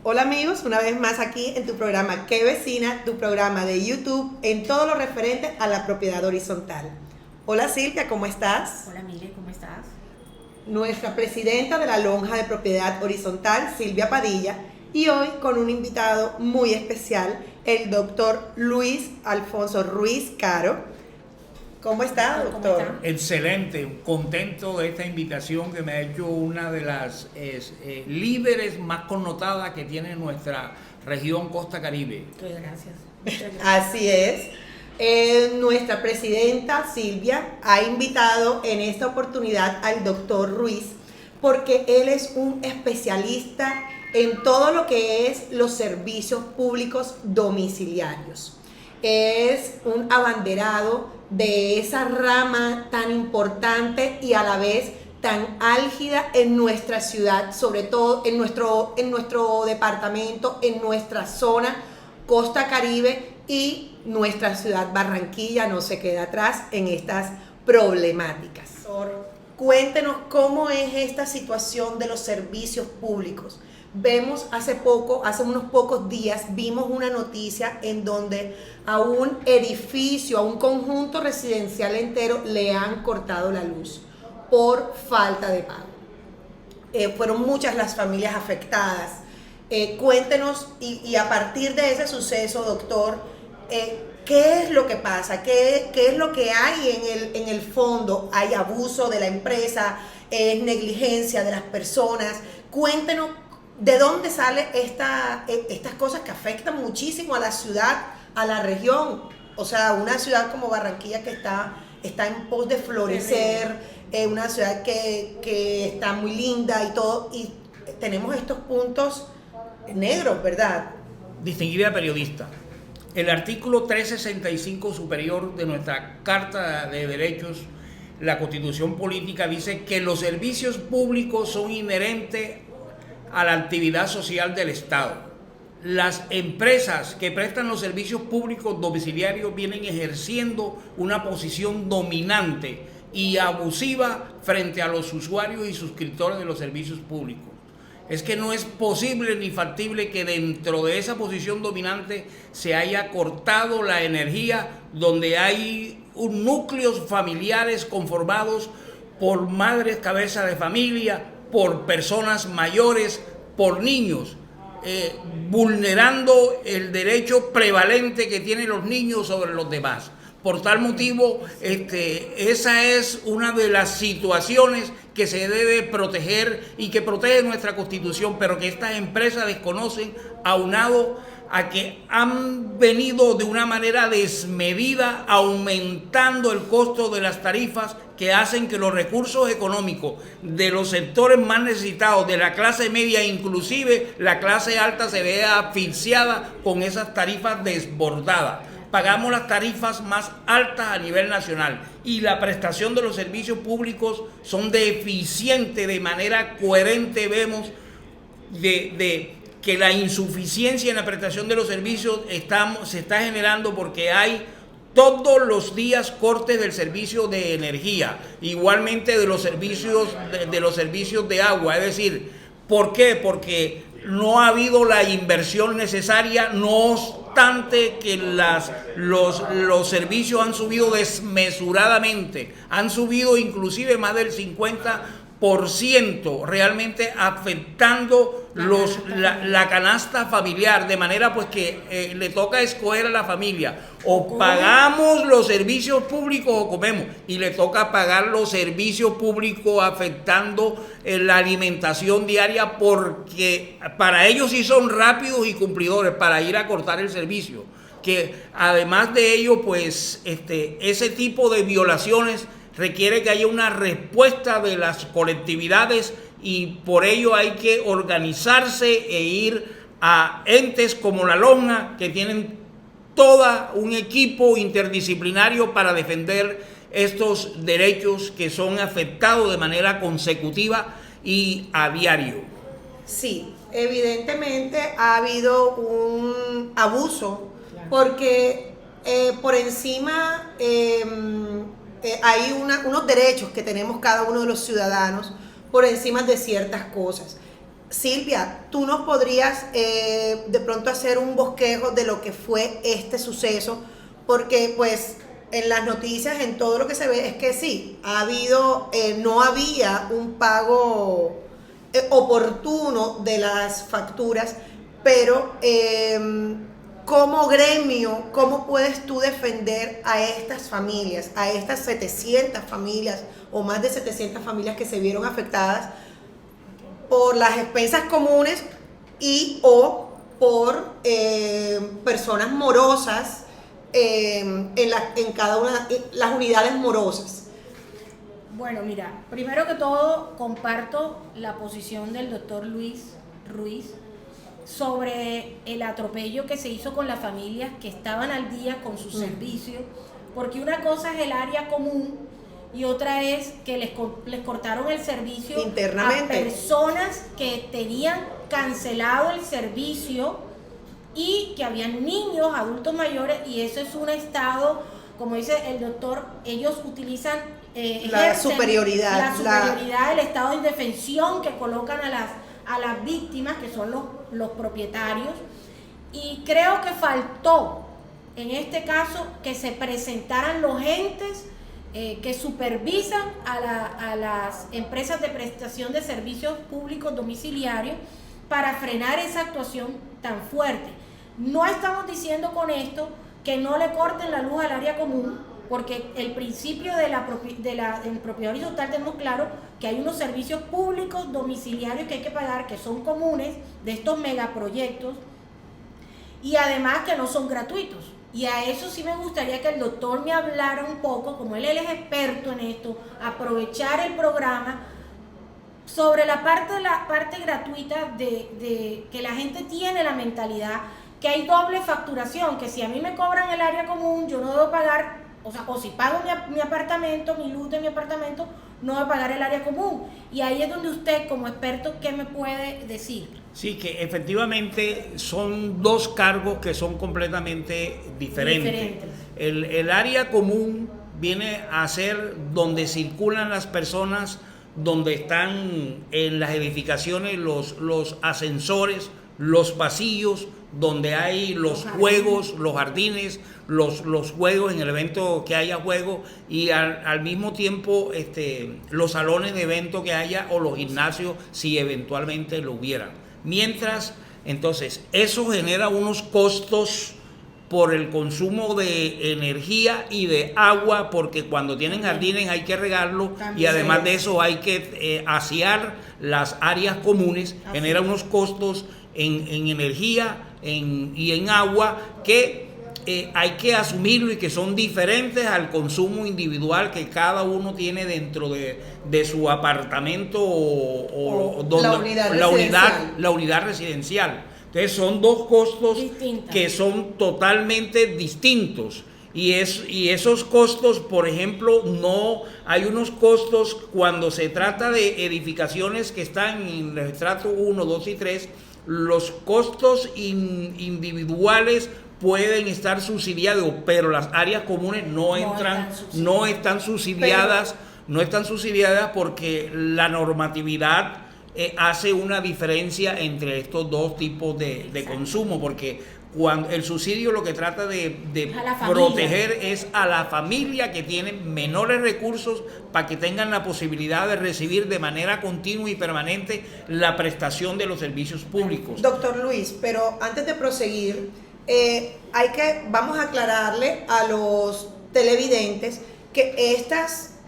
Hola amigos, una vez más aquí en tu programa Qué Vecina, tu programa de YouTube en todo lo referente a la propiedad horizontal. Hola Silvia, ¿cómo estás? Hola Mile, ¿cómo estás? Nuestra presidenta de la Lonja de Propiedad Horizontal, Silvia Padilla, y hoy con un invitado muy especial, el doctor Luis Alfonso Ruiz Caro. ¿Cómo está, ¿Cómo está? doctor? Excelente, contento de esta invitación que me ha hecho una de las líderes más connotadas que tiene nuestra región Costa Caribe. Gracias. Muchas gracias. Así es. Nuestra presidenta Silvia ha invitado en esta oportunidad al doctor Ruiz porque él es un especialista en todo lo que es los servicios públicos domiciliarios. Es un abanderado de esa rama tan importante y a la vez tan álgida en nuestra ciudad, sobre todo en nuestro departamento, en nuestra zona Costa Caribe, y nuestra ciudad Barranquilla no se queda atrás en estas problemáticas. Cuéntenos cómo es esta situación de los servicios públicos. Vemos hace unos pocos días, vimos una noticia en donde a un edificio, a un conjunto residencial entero le han cortado la luz por falta de pago. Fueron muchas las familias afectadas. Cuéntenos y a partir de ese suceso, doctor, ¿qué es lo que pasa? ¿Qué es lo que hay en el fondo? ¿Hay abuso de la empresa? ¿Es negligencia de las personas? Cuéntenos de dónde salen estas cosas que afectan muchísimo a la ciudad, a la región. O sea, una ciudad como Barranquilla que está en pos de florecer, una ciudad que está muy linda y todo, y tenemos estos puntos negros, ¿verdad? Distinguida periodista, el artículo 365 superior de nuestra Carta de Derechos, la Constitución Política, dice que los servicios públicos son inherentes a la actividad social del Estado. Las empresas que prestan los servicios públicos domiciliarios vienen ejerciendo una posición dominante y abusiva frente a los usuarios y suscriptores de los servicios públicos. Es que no es posible ni factible que dentro de esa posición dominante se haya cortado la energía, donde hay núcleos familiares conformados por madres cabeza de familia, por personas mayores, por niños, vulnerando el derecho prevalente que tienen los niños sobre los demás. Por tal motivo, esa es una de las situaciones que se debe proteger y que protege nuestra Constitución, pero que estas empresas desconocen, aunado a que han venido de una manera desmedida aumentando el costo de las tarifas, que hacen que los recursos económicos de los sectores más necesitados, de la clase media, inclusive la clase alta, se vea asfixiada con esas tarifas desbordadas. Pagamos las tarifas más altas a nivel nacional y la prestación de los servicios públicos son deficientes. De manera coherente vemos que la insuficiencia en la prestación de los servicios se está generando porque hay todos los días cortes del servicio de energía, igualmente de los servicios de agua. Es decir, ¿por qué? Porque no ha habido la inversión necesaria, no obstante que los servicios han subido desmesuradamente, han subido inclusive más del 50%, realmente afectando la canasta familiar, de manera pues que le toca escoger a la familia: o pagamos los servicios públicos o comemos, y le toca pagar los servicios públicos, afectando la alimentación diaria, porque para ellos sí son rápidos y cumplidores para ir a cortar el servicio, que además de ello pues ese tipo de violaciones requiere que haya una respuesta de las colectividades, y por ello hay que organizarse e ir a entes como la Lonja, que tienen todo un equipo interdisciplinario para defender estos derechos que son afectados de manera consecutiva y a diario. Sí, evidentemente ha habido un abuso, porque por encima hay unos derechos que tenemos cada uno de los ciudadanos por encima de ciertas cosas. Silvia, tú nos podrías de pronto hacer un bosquejo de lo que fue este suceso, porque pues en las noticias, en todo lo que se ve, es que sí, ha habido, no había un pago oportuno de las facturas, pero como gremio, ¿cómo puedes tú defender a estas familias, a estas 700 familias o más de 700 familias que se vieron afectadas por las expensas comunes y o por personas morosas en cada una de las unidades morosas? Bueno, mira, primero que todo comparto la posición del doctor Luis Ruiz sobre el atropello que se hizo con las familias que estaban al día con su servicio, porque una cosa es el área común y otra es que les cortaron el servicio internamente a personas que tenían cancelado el servicio y que habían niños, adultos mayores, y eso es un estado, como dice el doctor, ellos utilizan la superioridad del estado de indefensión que colocan a las víctimas, que son los propietarios, y creo que faltó en este caso que se presentaran los entes que supervisan a las empresas de prestación de servicios públicos domiciliarios para frenar esa actuación tan fuerte. No estamos diciendo con esto que no le corten la luz al área común, porque el principio del propiedad horizontal tenemos claro que hay unos servicios públicos domiciliarios que hay que pagar, que son comunes de estos megaproyectos, y además que no son gratuitos. Y a eso sí me gustaría que el doctor me hablara un poco, como él es experto en esto, aprovechar el programa sobre la parte gratuita de que la gente tiene la mentalidad que hay doble facturación, que si a mí me cobran el área común, yo no debo pagar, o si pago mi apartamento, mi luz de mi apartamento, no debo pagar el área común. Y ahí es donde usted, como experto, ¿qué me puede decir? Sí, que efectivamente son dos cargos que son completamente diferentes. El área común viene a ser donde circulan las personas, donde están en las edificaciones los ascensores, los pasillos, donde hay los juegos, los jardines, los juegos en el evento que haya juegos, y al mismo tiempo los salones de evento que haya, o los gimnasios si eventualmente lo hubiera. Mientras, entonces, eso genera unos costos por el consumo de energía y de agua, porque cuando tienen jardines hay que regarlo, y además de eso hay que asear las áreas comunes, genera unos costos en energía y en agua que hay que asumirlo, y que son diferentes al consumo individual que cada uno tiene dentro de su apartamento o donde, la unidad residencial. Entonces son dos costos que son totalmente distintos. Y esos costos, por ejemplo, no hay unos costos cuando se trata de edificaciones que están en el estrato 1, 2 y 3, los costos individuales pueden estar subsidiados, pero las áreas comunes no están subsidiadas porque la normatividad hace una diferencia entre estos dos tipos de consumo, porque cuando el subsidio lo que trata de proteger es a la familia que tiene menores recursos, para que tengan la posibilidad de recibir de manera continua y permanente la prestación de los servicios públicos. Doctor Luis, pero antes de proseguir, vamos a aclararle a los televidentes que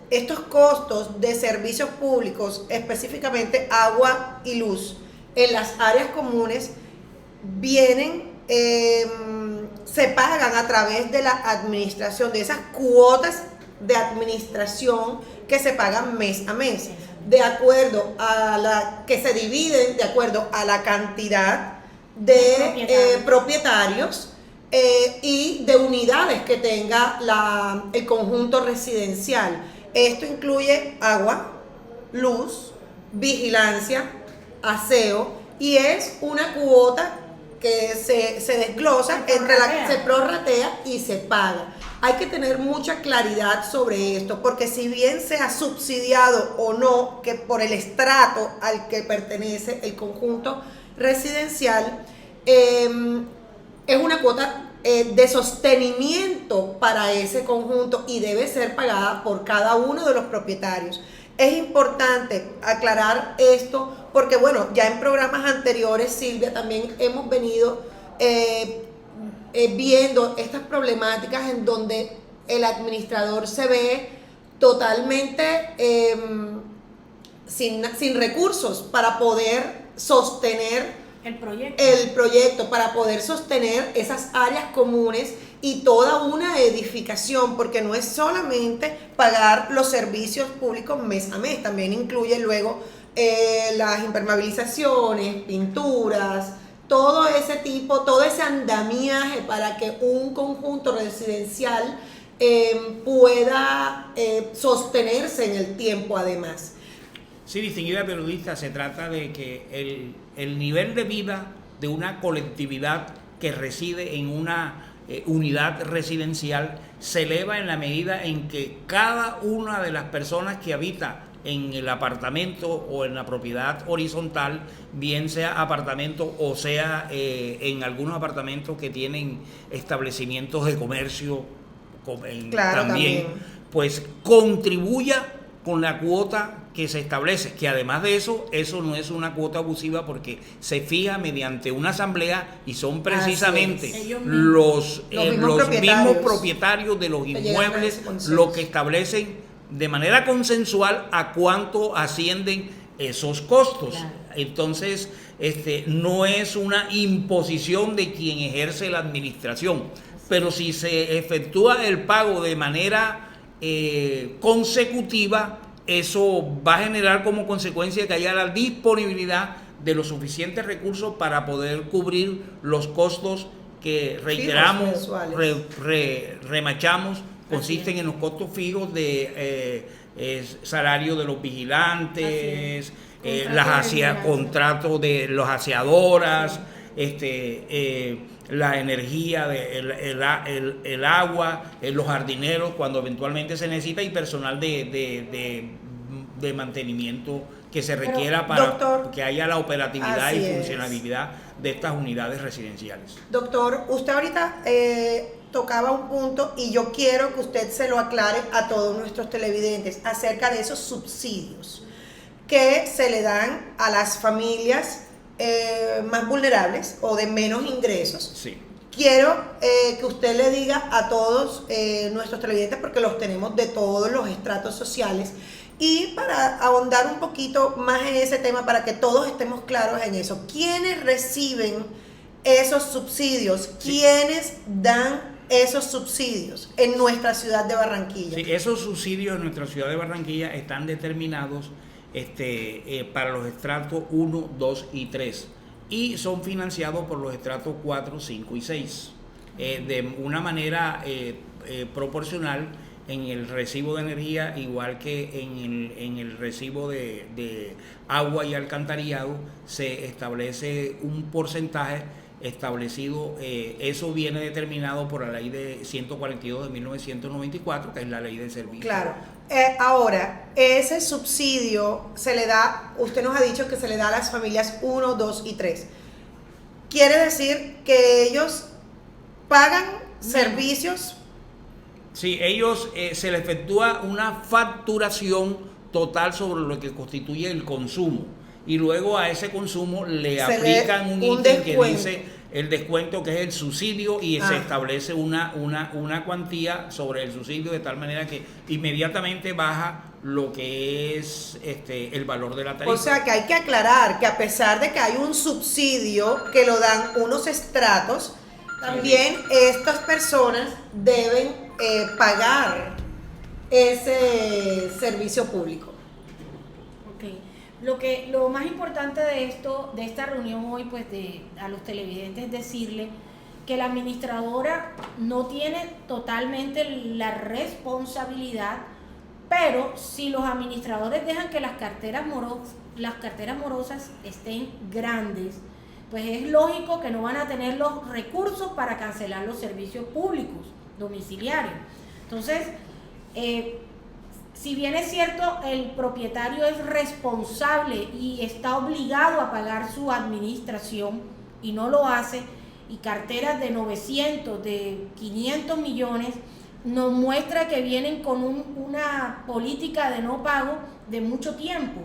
estos costos de servicios públicos, específicamente agua y luz, en las áreas comunes, se pagan a través de la administración, de esas cuotas de administración que se pagan mes a mes, de acuerdo a que se dividen de acuerdo a la cantidad de propietarios y de unidades que tenga el conjunto residencial. Esto incluye agua, luz, vigilancia, aseo, y es una cuota que se desglosa, se prorratea y se paga. Hay que tener mucha claridad sobre esto, porque si bien sea subsidiado o no, que por el estrato al que pertenece el conjunto residencial, es una cuota de sostenimiento para ese conjunto y debe ser pagada por cada uno de los propietarios. Es importante aclarar esto porque, bueno, ya en programas anteriores, Silvia, también hemos venido viendo estas problemáticas en donde el administrador se ve totalmente sin recursos para poder sostener el proyecto, para poder sostener esas áreas comunes y toda una edificación, porque no es solamente pagar los servicios públicos mes a mes, también incluye luego las impermeabilizaciones, pinturas, todo ese andamiaje para que un conjunto residencial pueda sostenerse en el tiempo además. Sí, distinguida periodista, se trata de que el nivel de vida de una colectividad que reside en una unidad residencial se eleva en la medida en que cada una de las personas que habita en el apartamento o en la propiedad horizontal, bien sea apartamento o sea en algunos apartamentos que tienen establecimientos de comercio también, pues contribuya con la cuota que se establece, que además de eso no es una cuota abusiva porque se fija mediante una asamblea y son precisamente los mismos propietarios de los inmuebles los que establecen de manera consensual a cuánto ascienden esos costos. Claro. Entonces, no es una imposición de quien ejerce la administración, pero si se efectúa el pago de manera consecutiva, eso va a generar como consecuencia que haya la disponibilidad de los suficientes recursos para poder cubrir los costos que, reiteramos, remachamos, consisten en los costos fijos de salario de los vigilantes, contratos de los aseadoras, la energía, el agua, los jardineros cuando eventualmente se necesita y personal de mantenimiento que se requiera para que haya la operatividad y funcionalidad de estas unidades residenciales. Doctor, usted ahorita tocaba un punto y yo quiero que usted se lo aclare a todos nuestros televidentes acerca de esos subsidios que se le dan a las familias más vulnerables o de menos ingresos. Sí. Quiero que usted le diga a todos nuestros televidentes, porque los tenemos de todos los estratos sociales, y para ahondar un poquito más en ese tema, para que todos estemos claros en eso, ¿quiénes reciben esos subsidios? Sí. ¿Quiénes dan esos subsidios en nuestra ciudad de Barranquilla? Sí, esos subsidios en nuestra ciudad de Barranquilla están determinados para los estratos 1, 2 y 3 y son financiados por los estratos 4, 5 y 6 de una manera proporcional en el recibo de energía igual que en el recibo de agua y alcantarillado. Se establece un porcentaje establecido, eso viene determinado por la ley de 142 de 1994, que es la ley de servicios. Claro. Ahora, ese subsidio se le da, usted nos ha dicho que se le da a las familias 1, 2 y 3. ¿Quiere decir que ellos pagan servicios? Sí, ellos se les efectúa una facturación total sobre lo que constituye el consumo y luego a ese consumo le aplican un ítem que dice el descuento, que es el subsidio, y se establece una cuantía sobre el subsidio de tal manera que inmediatamente baja lo que es el valor de la tarifa. O sea que hay que aclarar que a pesar de que hay un subsidio que lo dan unos estratos, también estas personas deben pagar ese servicio público. Lo más importante de esta reunión hoy, pues a los televidentes, es decirle que la administradora no tiene totalmente la responsabilidad, pero si los administradores dejan que las carteras morosas estén grandes, pues es lógico que no van a tener los recursos para cancelar los servicios públicos domiciliarios. Entonces, si bien es cierto, el propietario es responsable y está obligado a pagar su administración y no lo hace, y carteras de 900, de 500 millones, nos muestra que vienen con una política de no pago de mucho tiempo.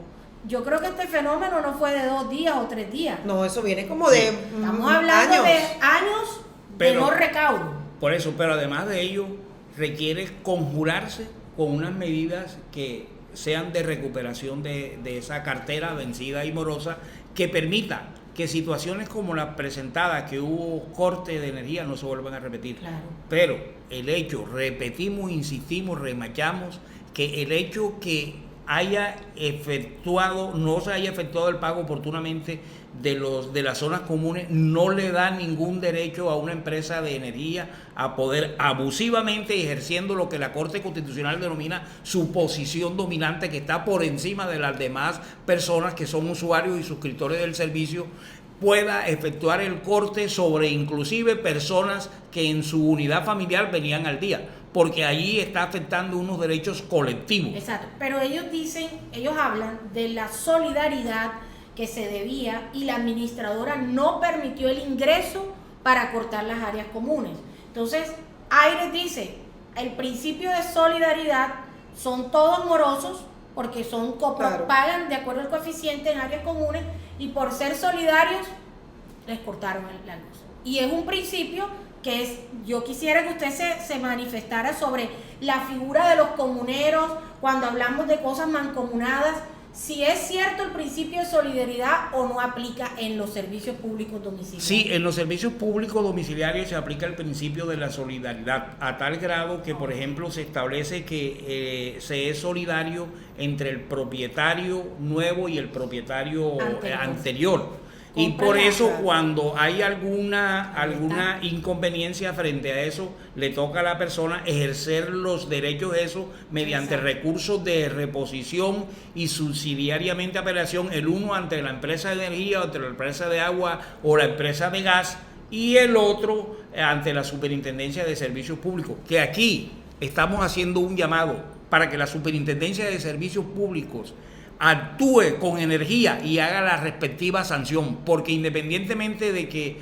Yo creo que este fenómeno no fue de 2 días o 3 días. No, eso viene como de Estamos hablando años. de años de no recaudo. Por eso, pero además de ello, requiere conjurarse con unas medidas que sean de recuperación de esa cartera vencida y morosa, que permita que situaciones como la presentada, que hubo corte de energía, no se vuelvan a repetir. Claro. Pero el hecho, repetimos, insistimos, remachamos, que el hecho que no se haya efectuado el pago oportunamente de las zonas comunes, no le da ningún derecho a una empresa de energía a poder abusivamente, ejerciendo lo que la Corte Constitucional denomina su posición dominante, que está por encima de las demás personas que son usuarios y suscriptores del servicio, pueda efectuar el corte sobre inclusive personas que en su unidad familiar venían al día, porque allí está afectando unos derechos colectivos. Exacto, pero ellos hablan de la solidaridad que se debía, y la administradora no permitió el ingreso para cortar las áreas comunes. Entonces, Aires dice, el principio de solidaridad, son todos morosos porque son Claro. pagan de acuerdo al coeficiente en áreas comunes, y por ser solidarios les cortaron la luz. Y es un principio que yo quisiera que usted se manifestara sobre la figura de los comuneros cuando hablamos de cosas mancomunadas, si es cierto el principio de solidaridad o no aplica en los servicios públicos domiciliarios. Sí, en los servicios públicos domiciliarios se aplica el principio de la solidaridad, a tal grado que, por ejemplo, se establece que se es solidario entre el propietario nuevo y el propietario anterior. Y por eso, cuando hay alguna inconveniencia frente a eso, le toca a la persona ejercer los derechos esos mediante recursos de reposición y subsidiariamente apelación, el uno ante la empresa de energía, ante la empresa de agua o la empresa de gas, y el otro ante la Superintendencia de Servicios Públicos, que aquí estamos haciendo un llamado para que la Superintendencia de Servicios Públicos actúe con energía y haga la respectiva sanción, porque independientemente de que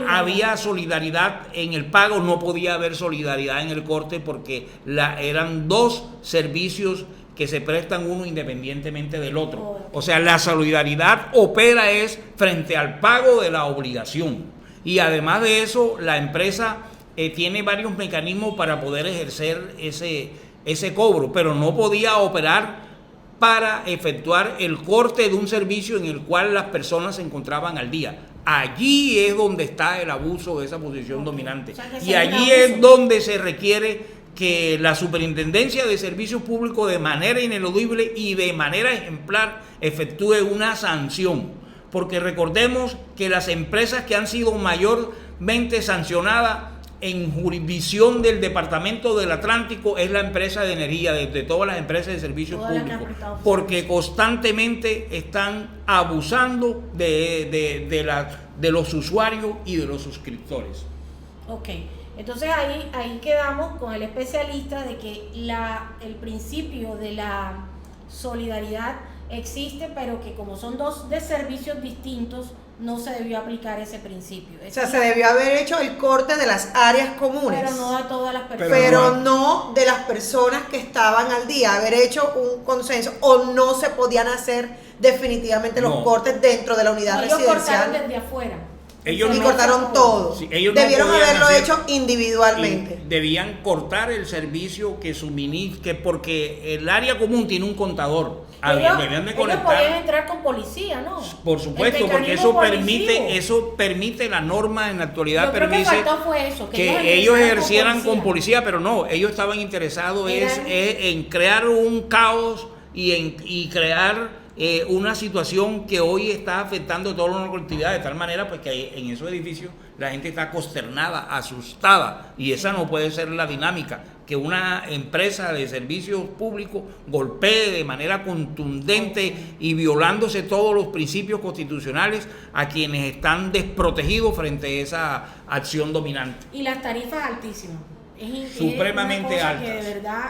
había solidaridad en el pago, no podía haber solidaridad en el corte, porque eran dos servicios que se prestan uno independientemente del otro. O sea, la solidaridad opera es frente al pago de la obligación, y además de eso la empresa tiene varios mecanismos para poder ejercer ese cobro, pero no podía operar para efectuar el corte de un servicio en el cual las personas se encontraban al día. Allí es donde está el abuso de esa posición dominante. O sea, y allí es donde se requiere que la Superintendencia de Servicios Públicos, de manera ineludible y de manera ejemplar, efectúe una sanción. Porque recordemos que las empresas que han sido mayormente sancionadas en jurisdicción del Departamento del Atlántico es la empresa de energía, de todas las empresas de servicios públicos, porque constantemente están abusando de los usuarios y de los suscriptores. Ok, entonces ahí quedamos con el especialista de que el principio de la solidaridad existe, pero que como son dos de servicios distintos, no se debió aplicar ese principio. O sea, se debió haber hecho el corte de las áreas comunes. Pero no de todas las personas. Pero no de las personas que estaban al día. Haber hecho un consenso, o no se podían hacer definitivamente los cortes dentro de la unidad residencial. Ellos cortaron desde afuera. Ellos cortaron todo. Sí, ellos debieron haberlo hecho individualmente. Debían cortar el servicio que suministra, porque el área común tiene un contador. Ellos podían entrar con policía, ¿no? Por supuesto, porque eso permite la norma en la actualidad. Yo creo que faltó fue eso, que ellos ejercieran con policía, pero no, ellos estaban interesados en crear un caos y crear una situación que hoy está afectando a toda la colectividad, de tal manera pues que en esos edificios la gente está consternada, asustada, y esa no puede ser la dinámica. que una empresa de servicios públicos golpee de manera contundente y violándose todos los principios constitucionales a quienes están desprotegidos frente a esa acción dominante. Y las tarifas altísimas. Supremamente es una cosa altas. que de verdad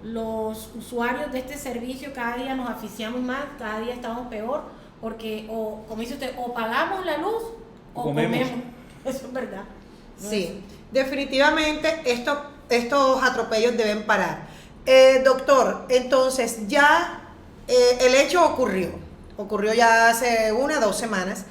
los usuarios de este servicio cada día nos asfixiamos más, cada día estamos peor, porque o, como dice usted, o pagamos la luz o comemos. Eso es verdad. Sí, definitivamente estos atropellos deben parar. Doctor, entonces ya el hecho ocurrió ya hace 1 o 2 semanas.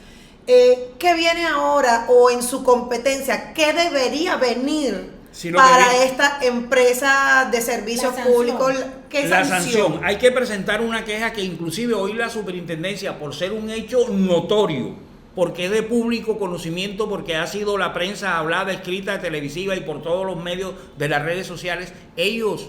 ¿Qué viene ahora o en su competencia? ¿Qué debería venir para esta empresa de servicios públicos? ¿Qué la sanción? Hay que presentar una queja que inclusive hoy la superintendencia, por ser un hecho notorio, porque es de público conocimiento, porque ha sido la prensa hablada, escrita, televisiva y por todos los medios de las redes sociales, ellos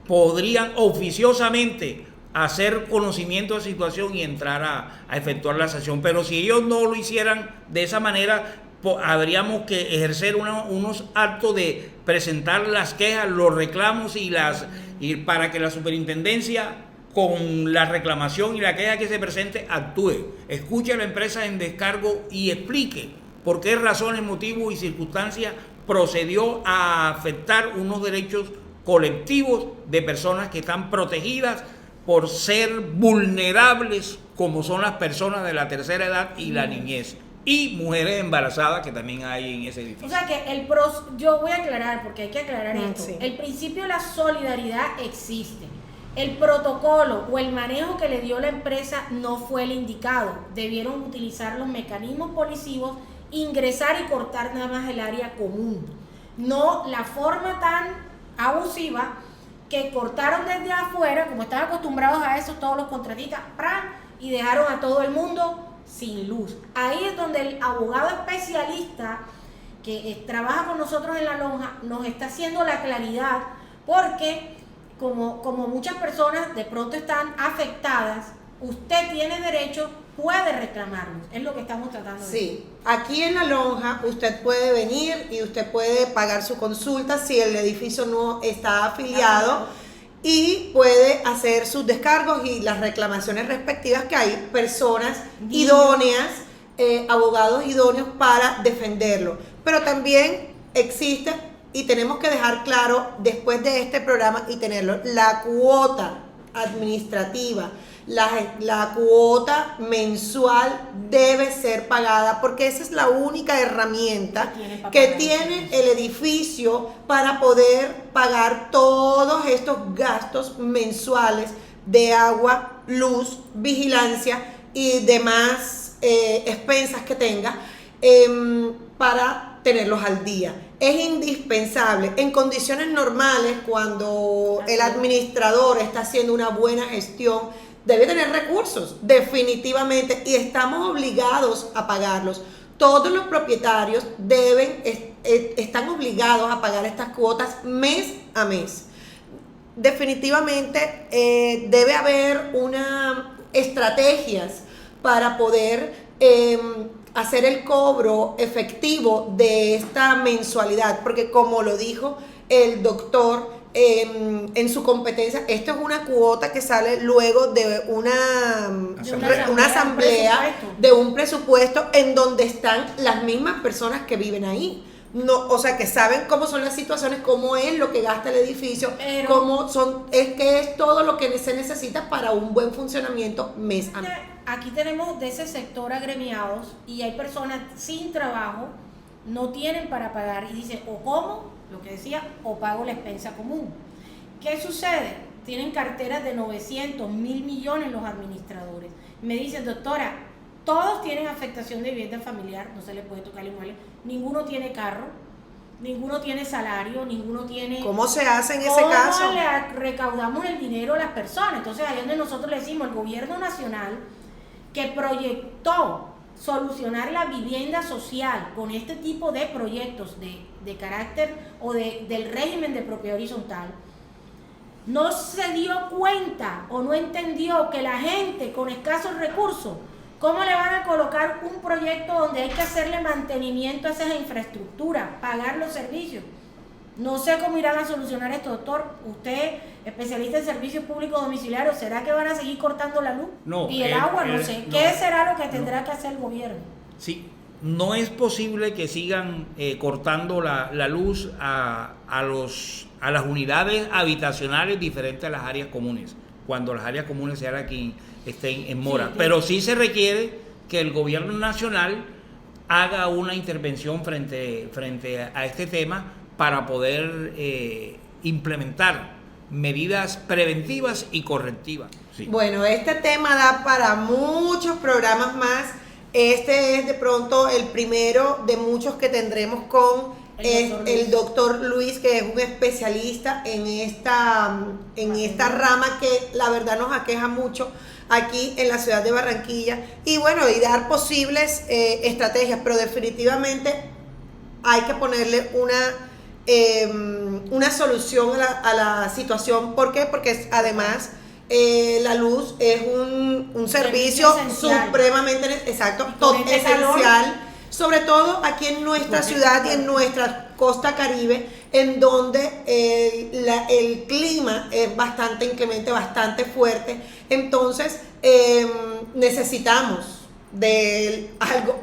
podrían oficiosamente hacer conocimiento de la situación y entrar a efectuar la sanción. Pero si ellos no lo hicieran de esa manera, habríamos que ejercer unos actos de presentar las quejas, los reclamos y para que la superintendencia, con la reclamación y la queja que se presente, actúe, escuche a la empresa en descargo y explique por qué razones, motivos y circunstancias procedió a afectar unos derechos colectivos de personas que están protegidas por ser vulnerables, como son las personas de la tercera edad y la niñez, y mujeres embarazadas que también hay en ese edificio. O sea que yo voy a aclarar, porque hay que aclarar esto. Sí. El principio de la solidaridad existe. El protocolo o el manejo que le dio la empresa no fue el indicado. Debieron utilizar los mecanismos policivos, ingresar y cortar nada más el área común. No la forma tan abusiva que cortaron desde afuera, como están acostumbrados a eso todos los contratistas, y dejaron a todo el mundo sin luz. Ahí es donde el abogado especialista que trabaja con nosotros en la lonja nos está haciendo la claridad, porque como muchas personas de pronto están afectadas, usted tiene derecho, puede reclamarlos, es lo que estamos tratando de decir. Sí, aquí en la lonja usted puede venir y usted puede pagar su consulta si el edificio no está afiliado y puede hacer sus descargos y las reclamaciones respectivas, que hay personas idóneas, abogados idóneos para defenderlo. Pero también existe, y tenemos que dejar claro después de este programa y tenerlo, la cuota administrativa, la cuota mensual debe ser pagada, porque esa es la única herramienta que tiene el edificio para poder pagar todos estos gastos mensuales de agua, luz, vigilancia y demás expensas que tenga, para tenerlos al día. Es indispensable. En condiciones normales, cuando el administrador está haciendo una buena gestión, debe tener recursos, definitivamente, y estamos obligados a pagarlos. Todos los propietarios están obligados a pagar estas cuotas mes a mes. Definitivamente debe haber estrategias para poder hacer el cobro efectivo de esta mensualidad, porque como lo dijo el doctor en su competencia, esto es una cuota que sale luego de una asamblea, de un presupuesto en donde están las mismas personas que viven ahí. No, o sea, que saben cómo son las situaciones, cómo es lo que gasta el edificio, que es todo lo que se necesita para un buen funcionamiento mes a mes. Aquí tenemos de ese sector agremiados y hay personas sin trabajo, no tienen para pagar y dicen o como, lo que decía, o pago la expensa común. ¿Qué sucede? Tienen carteras de 900, 1.000 millones los administradores. Me dicen, doctora, todos tienen afectación de vivienda familiar, no se les puede tocar el inmueble, ninguno tiene carro, ninguno tiene salario, ninguno tiene... ¿Cómo se hace en ese caso? ¿Cómo le recaudamos el dinero a las personas? Entonces ahí es donde nosotros le decimos, el gobierno nacional que proyectó solucionar la vivienda social con este tipo de proyectos de carácter o del régimen de propiedad horizontal, no se dio cuenta o no entendió que la gente con escasos recursos, ¿cómo le van a colocar un proyecto donde hay que hacerle mantenimiento a esas infraestructuras, pagar los servicios? No sé cómo irán a solucionar esto, doctor. Usted, especialista en servicios públicos domiciliarios, ¿será que van a seguir cortando la luz? No, Y el agua, no sé. ¿Qué será lo que tendrá que hacer el gobierno? Sí, no es posible que sigan cortando la luz a las unidades habitacionales diferentes a las áreas comunes, cuando las áreas comunes sean quien estén en mora. Sí, pero sí se requiere que el gobierno nacional haga una intervención frente a este tema para poder implementar medidas preventivas y correctivas. Sí. Bueno, este tema da para muchos programas más. Este es de pronto el primero de muchos que tendremos con el doctor Luis, que es un especialista en esta rama que la verdad nos aqueja mucho aquí en la ciudad de Barranquilla, y bueno, y dar posibles estrategias, pero definitivamente hay que ponerle una solución a la situación. ¿Por qué? Porque además la luz es un servicio supremamente esencial, sobre todo aquí en nuestra ciudad y en nuestra costa caribe, en donde el clima es bastante inclemente, bastante fuerte. Entonces necesitamos de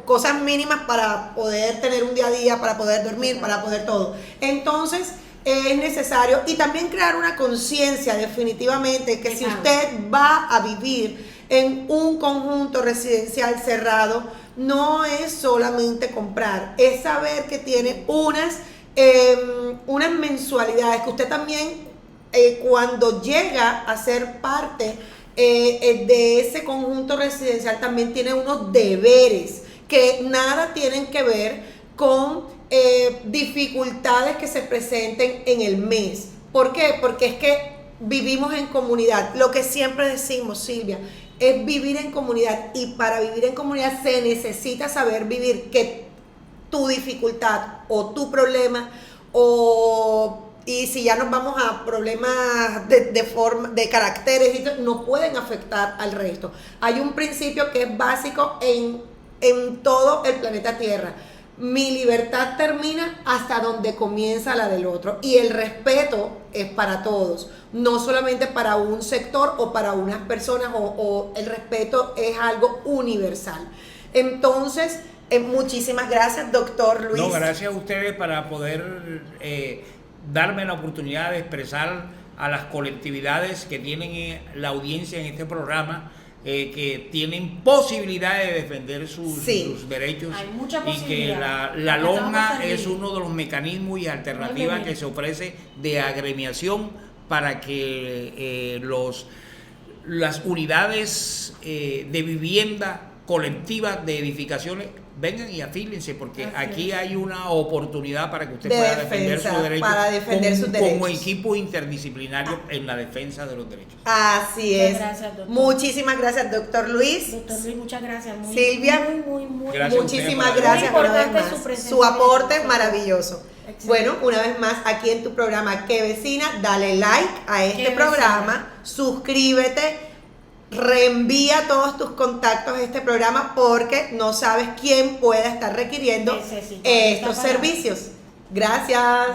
cosas mínimas para poder tener un día a día, para poder dormir, para poder todo. Entonces es necesario, y también crear una conciencia definitivamente que si usted va a vivir en un conjunto residencial cerrado, no es solamente comprar, es saber que tiene unas mensualidades, que usted también cuando llega a ser parte de ese conjunto residencial también tiene unos deberes que nada tienen que ver con dificultades que se presenten en el mes. ¿Por qué? Porque es que vivimos en comunidad. Lo que siempre decimos, Silvia, es vivir en comunidad, y para vivir en comunidad se necesita saber vivir, que tu dificultad o tu problema, y si ya nos vamos a problemas de caracteres, no pueden afectar al resto. Hay un principio que es básico en todo el planeta Tierra: mi libertad termina hasta donde comienza la del otro, y el respeto es para todos, no solamente para un sector o para unas personas, o el respeto es algo universal. Entonces, muchísimas gracias, doctor Luis. No, gracias a ustedes para poder darme la oportunidad de expresar a las colectividades que tienen la audiencia en este programa, que tienen posibilidad de defender sus derechos. Hay mucha y que la lonja es uno de los mecanismos y alternativas que se ofrece de agremiación para que las unidades de vivienda colectiva de edificaciones vengan y afíliense, porque aquí hay una oportunidad para que usted pueda defender sus derechos, como equipo interdisciplinario en la defensa de los derechos. Así es. Gracias, doctor. Muchísimas gracias, doctor Luis. Doctor Luis, muchas gracias. Silvia, muy gracias, muchísimas gracias una vez más. Su aporte es maravilloso. Excelente. Bueno, una vez más, aquí en tu programa ¿Qué Vecina? Dale like a este programa, suscríbete, reenvía todos tus contactos a este programa, porque no sabes quién pueda estar requiriendo estos servicios. Gracias.